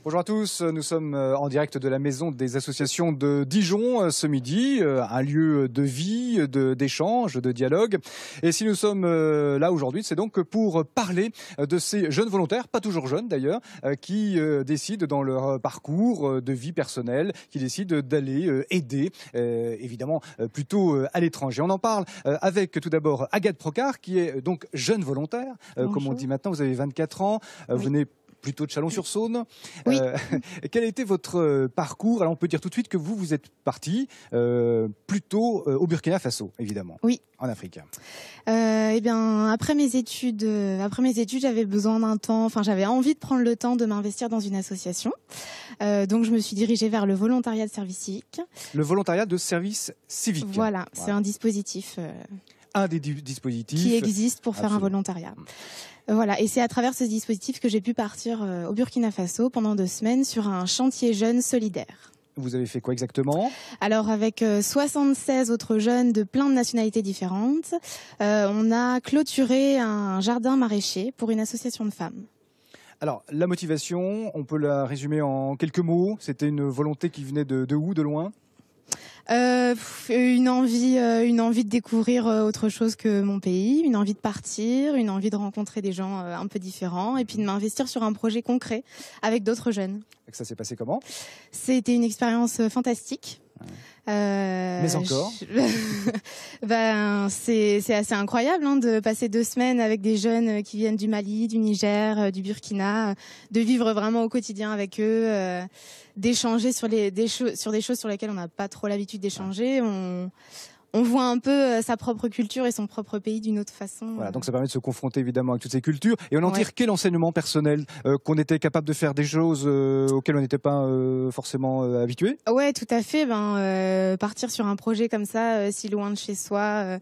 Bonjour à tous, nous sommes en direct de la Maison des associations de Dijon ce midi, un lieu de vie, d'échange, de dialogue. Et si nous sommes là aujourd'hui, c'est donc pour parler de ces jeunes volontaires, pas toujours jeunes d'ailleurs, qui décident dans leur parcours de vie personnelle, qui décident d'aller aider, évidemment plutôt à l'étranger. On en parle avec tout d'abord Agathe Procard, qui est donc jeune volontaire, comme on dit maintenant, vous avez 24 ans, vous venez plutôt de Chalon-sur-Saône. Oui. Quel a été votre parcours? Alors on peut dire tout de suite que vous êtes parti plutôt au Burkina Faso, évidemment. Oui. En Afrique. Eh bien, après mes études, j'avais besoin d'un temps. Enfin, j'avais envie de prendre le temps de m'investir dans une association. Donc, je me suis dirigée vers le volontariat de service civique. Le volontariat de service civique. Voilà. C'est un dispositif. Un des dispositifs qui existe pour faire Absolument. un volontariat. Voilà, et c'est à travers ce dispositif que j'ai pu partir au Burkina Faso pendant 2 semaines sur un chantier jeune solidaire. Vous avez fait quoi exactement? Alors avec 76 autres jeunes de plein de nationalités différentes, on a clôturé un jardin maraîcher pour une association de femmes. Alors la motivation, on peut la résumer en quelques mots. C'était une volonté qui venait de où, de loin? Une envie de découvrir autre chose que mon pays, une envie de partir, une envie de rencontrer des gens un peu différents et puis de m'investir sur un projet concret avec d'autres jeunes. Et ça s'est passé comment? C'était une expérience fantastique. Mais encore c'est assez incroyable de passer 2 semaines avec des jeunes qui viennent du Mali, du Niger, du Burkina, de vivre vraiment au quotidien avec eux, d'échanger sur des choses sur lesquelles on n'a pas trop l'habitude d'échanger. On voit un peu sa propre culture et son propre pays d'une autre façon. Voilà, donc ça permet de se confronter évidemment avec toutes ces cultures. Et on en tire quel enseignement personnel? Qu'on était capable de faire des choses auxquelles on n'était pas forcément habitué? Ouais, tout à fait. Partir sur un projet comme ça, si loin de chez soi,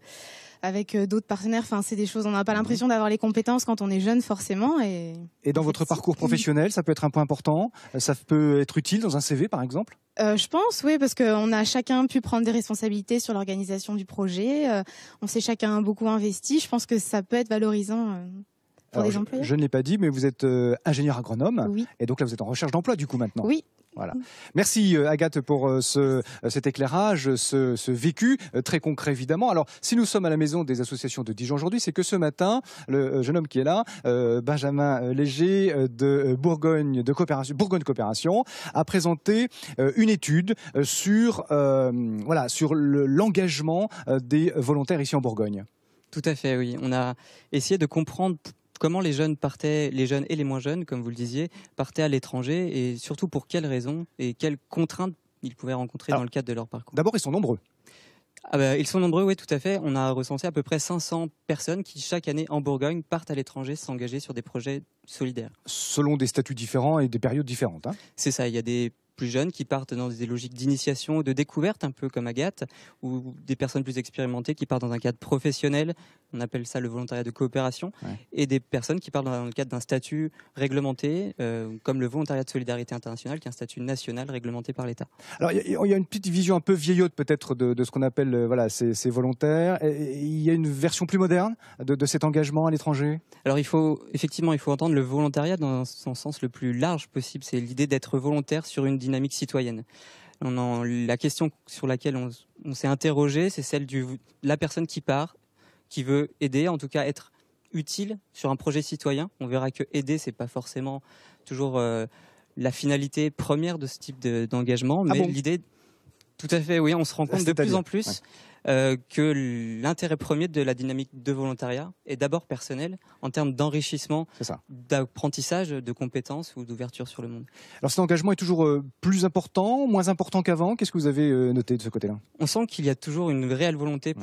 avec d'autres partenaires, enfin, c'est des choses, on n'a pas l'impression d'avoir les compétences quand on est jeune forcément. Et dans votre parcours professionnel, ça peut être un point important? Ça peut être utile dans un CV par exemple? Je pense, oui, parce qu'on a chacun pu prendre des responsabilités sur l'organisation du projet. On s'est chacun beaucoup investi. Je pense que ça peut être valorisant pour les employeurs. Je ne l'ai pas dit, mais vous êtes ingénieur agronome. Oui. Et donc là, vous êtes en recherche d'emploi du coup maintenant. Oui. Voilà. Merci Agathe pour cet éclairage, ce vécu très concret évidemment. Alors si nous sommes à la Maison des associations de Dijon aujourd'hui, c'est que ce matin, le jeune homme qui est là, Benjamin Léger de Bourgogne Coopération, a présenté une étude sur l'engagement des volontaires ici en Bourgogne. Tout à fait, oui. On a essayé de comprendre comment les jeunes partaient, les jeunes et les moins jeunes, comme vous le disiez, partaient à l'étranger et surtout pour quelles raisons et quelles contraintes ils pouvaient rencontrer dans le cadre de leur parcours. D'abord, ils sont nombreux. Ils sont nombreux, oui, tout à fait. On a recensé à peu près 500 personnes qui, chaque année, en Bourgogne, partent à l'étranger s'engager sur des projets solidaires. Selon des statuts différents et des périodes différentes. C'est ça, il y a des plus jeunes qui partent dans des logiques d'initiation, de découverte, un peu comme Agathe, ou des personnes plus expérimentées qui partent dans un cadre professionnel, on appelle ça le volontariat de coopération, et des personnes qui partent dans le cadre d'un statut réglementé, comme le volontariat de solidarité internationale, qui est un statut national réglementé par l'État. Alors il y a une petite vision un peu vieillotte peut-être de ce qu'on appelle ces volontaires. Il y a une version plus moderne de cet engagement à l'étranger? Alors il faut entendre le volontariat dans son sens le plus large possible. C'est l'idée d'être volontaire sur une dynamique citoyenne. La question sur laquelle on s'est interrogé, c'est celle de la personne qui part, qui veut aider, en tout cas être utile sur un projet citoyen. On verra que aider, c'est pas forcément toujours la finalité première de ce type d'engagement, mais l'idée, tout à fait, oui, on se rend compte de plus en plus que l'intérêt premier de la dynamique de volontariat est d'abord personnel, en termes d'enrichissement, d'apprentissage, de compétences ou d'ouverture sur le monde. Alors cet engagement est toujours plus important, moins important qu'avant? Qu'est-ce que vous avez noté de ce côté-là? On sent qu'il y a toujours une réelle volonté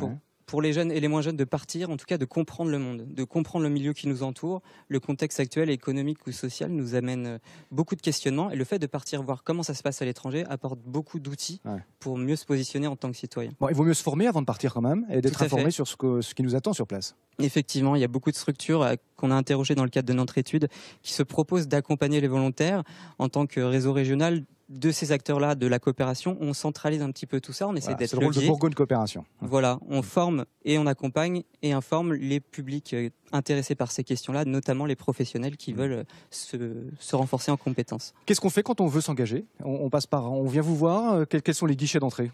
pour les jeunes et les moins jeunes de partir, en tout cas de comprendre le monde, de comprendre le milieu qui nous entoure. Le contexte actuel, économique ou social, nous amène beaucoup de questionnements. Et le fait de partir voir comment ça se passe à l'étranger apporte beaucoup d'outils pour mieux se positionner en tant que citoyen. Bon, il vaut mieux se former avant de partir quand même, et d'être informé sur ce qui nous attend sur place. Effectivement, il y a beaucoup de structures qu'on a interrogées dans le cadre de notre étude qui se proposent d'accompagner les volontaires en tant que réseau régional de ces acteurs-là, de la coopération, on centralise un petit peu tout ça, on essaie Voilà, d'être c'est le rôle de levier. Bourgogne Coopération. Voilà, on forme et on accompagne et informe les publics intéressés par ces questions-là, notamment les professionnels qui veulent se renforcer en compétences. Qu'est-ce qu'on fait quand on veut s'engager? On passe par, on vient vous voir. Quels sont les guichets d'entrée?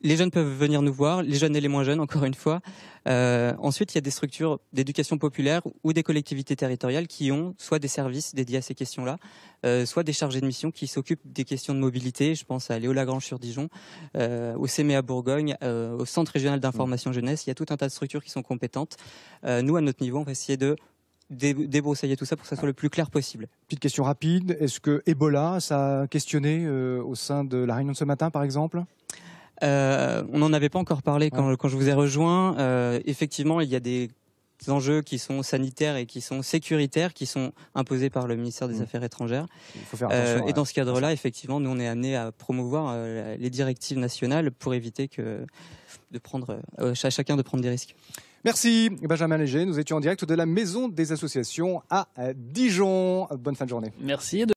Les jeunes peuvent venir nous voir, les jeunes et les moins jeunes, encore une fois. Ensuite, il y a des structures d'éducation populaire ou des collectivités territoriales qui ont soit des services dédiés à ces questions-là, soit des chargés de mission qui s'occupent des questions de mobilité. Je pense à Léo Lagrange sur Dijon, au CMEA Bourgogne, au Centre régional d'information jeunesse. Il y a tout un tas de structures qui sont compétentes. Nous, à notre niveau, on va essayer de débroussailler tout ça pour que ça soit le plus clair possible. Petite question rapide. Est-ce que Ebola, ça a questionné au sein de la réunion de ce matin, par exemple? On n'en avait pas encore parlé quand je vous ai rejoint. Effectivement, il y a des enjeux qui sont sanitaires et qui sont sécuritaires, qui sont imposés par le ministère des Affaires étrangères. Il faut faire attention. Et dans ce cadre-là, effectivement, nous on est amené à promouvoir les directives nationales pour éviter à chacun de prendre des risques. Merci Benjamin Léger. Nous étions en direct de la Maison des Associations à Dijon. Bonne fin de journée. Merci.